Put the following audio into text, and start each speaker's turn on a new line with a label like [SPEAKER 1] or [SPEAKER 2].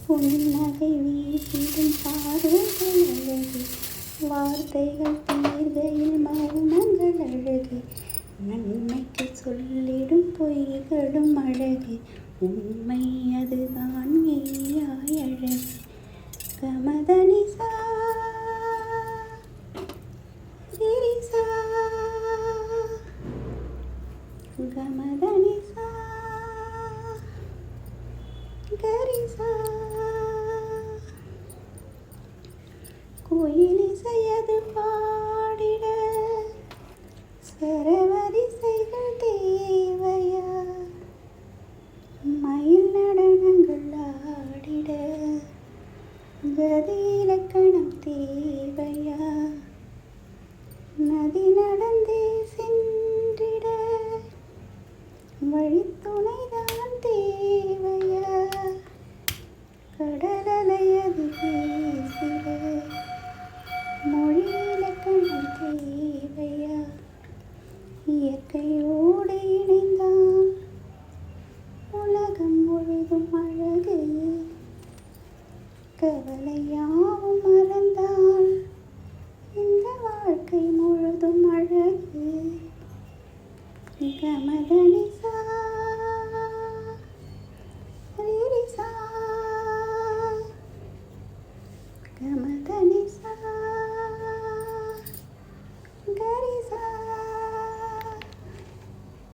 [SPEAKER 1] புன்னகை வீசிடும் பார்வைகள் அழகு, வார்த்தைகள் தீர்கையில் மௌனங்கள் அழகு, நன்மைக்கு சொல்லிடும் பொய்களும் அழகு, உண்மை அதுதான் மெய்யாய் அழகு. கமதனிசா சிரிசா கமதனிசா கரிசா, குயிலிசையது பாடிட சரவரிசைகள் தேவையா, மயில் நடனங்கள் ஆடிட கதி இலக்கணம் தேவையா, நதி நடந்தே சென்றிட வழித்துணைதான் தேவையா, கடலலையது பேசிட மொழி இலக்கணம் தேவையா, இயற்கையோடு இணைந்தால் உலகம் முழுதும் அழகு, கவலையாவும் மறந்தால் இந்த வாழ்க்கை முழுதும் அழகு. கமதனி